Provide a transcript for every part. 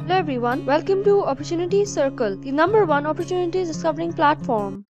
Hello everyone, welcome to Opportunity Circle, the number one opportunities discovering platform.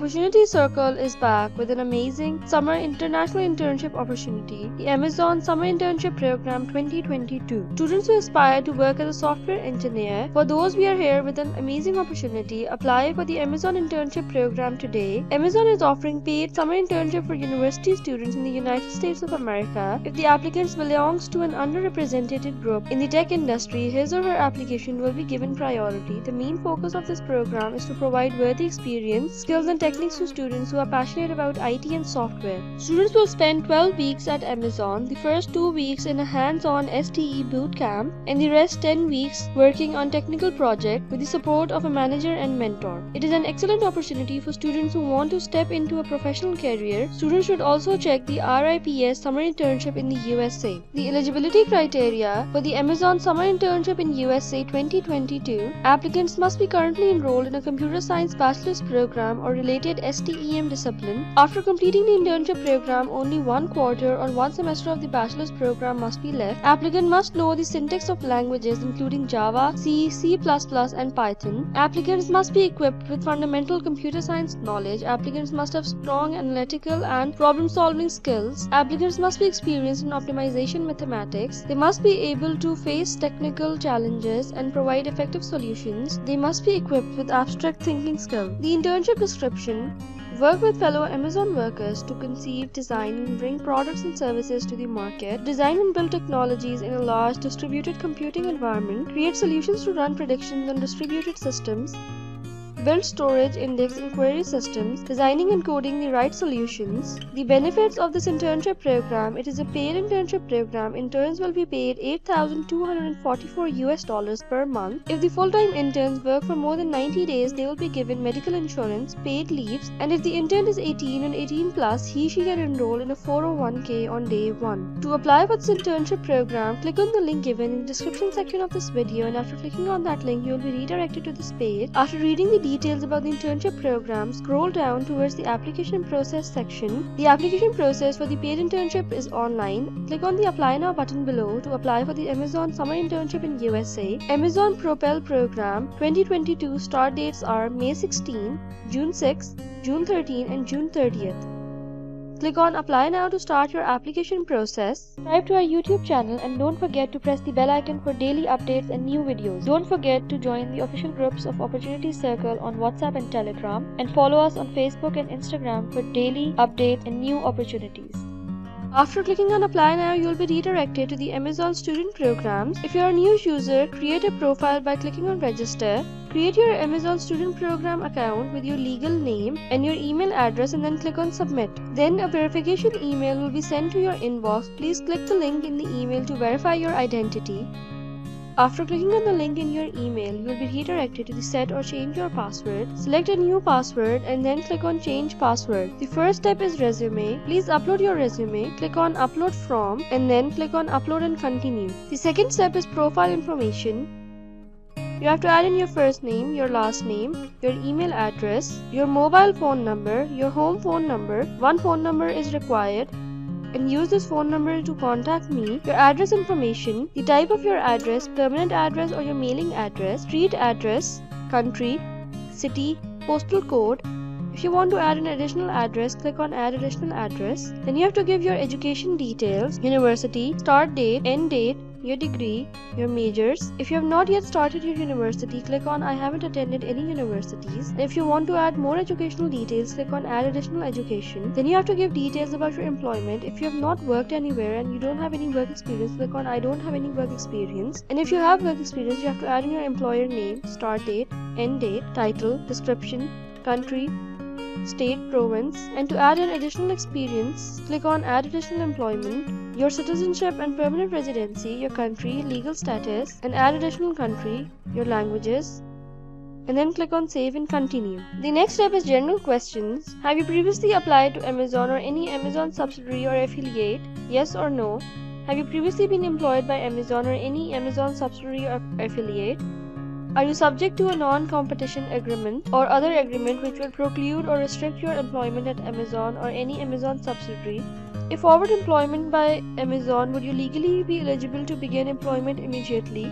Opportunity Circle is back with an amazing summer international internship opportunity, the Amazon Summer Internship Program 2022. Students who aspire to work as a software engineer, for those we are here with an amazing opportunity, apply for the Amazon Internship Program today. Amazon is offering paid summer internship for university students in the United States of America. If the applicant belongs to an underrepresented group in the tech industry, his or her application will be given priority. The main focus of this program is to provide worthy experience, skills and techniques to students who are passionate about IT and software. Students will spend 12 weeks at Amazon, the first 2 weeks in a hands-on STE boot camp, and the rest 10 weeks working on technical project with the support of a manager and mentor. It is an excellent opportunity for students who want to step into a professional career. Students should also check the RIPS summer internship in the USA. The eligibility criteria for the Amazon Summer Internship in USA 2022, applicants must be currently enrolled in a computer science bachelor's program or related STEM discipline. After completing the internship program, only 1 quarter or 1 semester of the bachelor's program must be left. Applicant must know the syntax of languages including Java, C, C++, and Python. Applicants must be equipped with fundamental computer science knowledge. Applicants must have strong analytical and problem-solving skills. Applicants must be experienced in optimization mathematics. They must be able to face technical challenges and provide effective solutions. They must be equipped with abstract thinking skills. The internship description: work with fellow Amazon workers to conceive, design, and bring products and services to the market. Design and build technologies in a large distributed computing environment. Create solutions to run predictions on distributed systems. Build storage, index, and query systems, designing and coding the right solutions. The benefits of this internship program: it is a paid internship program. Interns will be paid $8,244 per month. If the full-time interns work for more than 90 days, they will be given medical insurance, paid leaves, and if the intern is 18 and 18 plus, she can enroll in a 401k on day 1. To apply for this internship program, click on the link given in the description section of this video, and after clicking on that link, you will be redirected to this page. After reading the details about the internship program, scroll down towards the application process section. The application process for the paid internship is online. Click on the Apply Now button below to apply for the Amazon Summer Internship in USA. Amazon Propel Program 2022 start dates are May 16, June 6, June 13, and June 30th. Click on Apply Now to start your application process. Subscribe to our YouTube channel and don't forget to press the bell icon for daily updates and new videos. Don't forget to join the official groups of Opportunity Circle on WhatsApp and Telegram, and follow us on Facebook and Instagram for daily updates and new opportunities. After clicking on Apply Now, you will be redirected to the Amazon student programs. If you are a new user, create a profile by clicking on Register. Create your Amazon student program account with your legal name and your email address, and then click on Submit. Then a verification email will be sent to your inbox. Please click the link in the email to verify your identity. After clicking on the link in your email, you will be redirected to the Set or Change Your Password. Select a new password and then click on Change Password. The first step is Resume. Please upload your resume. Click on Upload From and then click on Upload and Continue. The second step is Profile Information. You have to add in your first name, your last name, your email address, your mobile phone number, your home phone number. 1 phone number is required, and use this phone number to contact me. Your address information, the type of your address, permanent address or your mailing address, street address, country, city, postal code. If you want to add an additional address, click on Add Additional Address. Then you have to give your education details, university, start date, end date, your degree, your majors. If you have not yet started your university, click on I haven't attended any universities. And if you want to add more educational details, click on Add Additional Education. Then you have to give details about your employment. If you have not worked anywhere and you don't have any work experience, click on I don't have any work experience. And if you have work experience, you have to add in your employer name, start date, end date, title, description, country, state, province. And to add an additional experience, click on Add Additional Employment, your citizenship and permanent residency, your country, legal status, and add additional country, your languages, and then click on Save and Continue. The next step is General Questions. Have you previously applied to Amazon or any Amazon subsidiary or affiliate? Yes or no? Have you previously been employed by Amazon or any Amazon subsidiary or affiliate? Are you subject to a non-competition agreement or other agreement which will preclude or restrict your employment at Amazon or any Amazon subsidiary? If offered employment by Amazon, would you legally be eligible to begin employment immediately?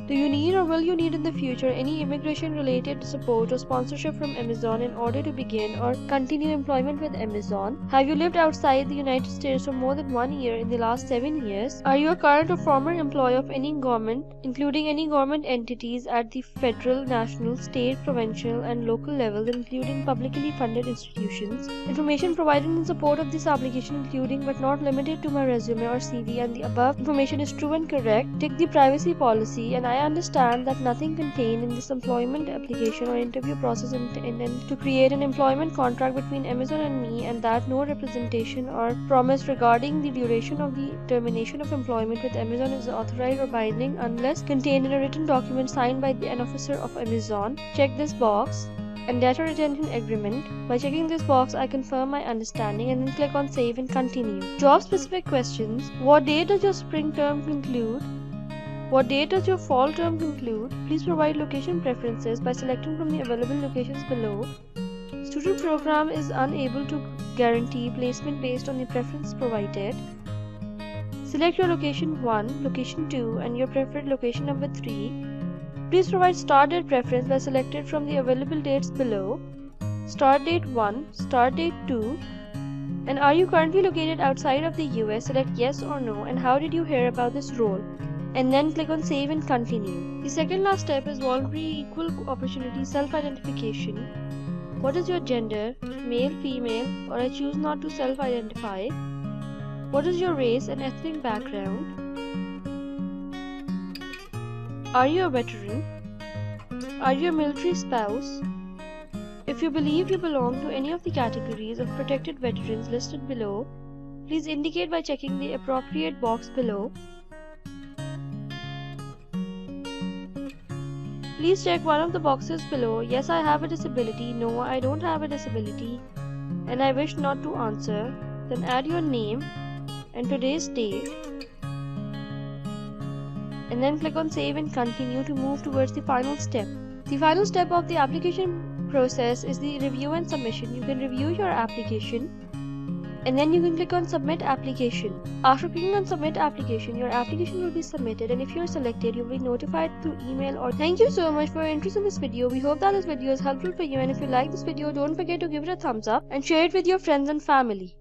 Do you need or will you need in the future any immigration-related support or sponsorship from Amazon in order to begin or continue employment with Amazon? Have you lived outside the United States for more than 1 year in the last 7 years? Are you a current or former employee of any government, including any government entities at the federal, national, state, provincial, and local level, including publicly funded institutions? Information provided in support of this application, including but not limited to my resume or CV and the above information is true and correct. Tick the privacy policy, and I understand that nothing contained in this employment application or interview process intended to create an employment contract between Amazon and me, and that no representation or promise regarding the duration of the termination of employment with Amazon is authorized or binding unless contained in a written document signed by an officer of Amazon. Check this box. And data retention agreement. By checking this box, I confirm my understanding and then click on save and continue. Job specific questions. What date does your spring term conclude? What date does your fall term conclude? Please provide location preferences by selecting from the available locations below. Student program is unable to guarantee placement based on the preference provided. Select your location 1, location 2 and your preferred location number 3. Please provide start date preference by selected from the available dates below. Start date 1, start date 2. And are you currently located outside of the US? Select yes or no, and how did you hear about this role? And then click on save and continue. The second last step is voluntary equal opportunity self-identification. What is your gender? Male, female, or I choose not to self-identify. What is your race and ethnic background? Are you a veteran? Are you a military spouse? If you believe you belong to any of the categories of protected veterans listed below, please indicate by checking the appropriate box below. Please check one of the boxes below. Yes, I have a disability. No, I don't have a disability. And I wish not to answer. Then add your name and today's date. And then click on save and continue to move towards the final step. The final step of the application process is the review and submission. You can review your application and then you can click on submit application. After clicking on submit application, your application will be submitted, and if you are selected, you will be notified through email or thank you so much for your interest in this video. We hope that this video is helpful for you, and if you like this video, don't forget to give it a thumbs up and share it with your friends and family.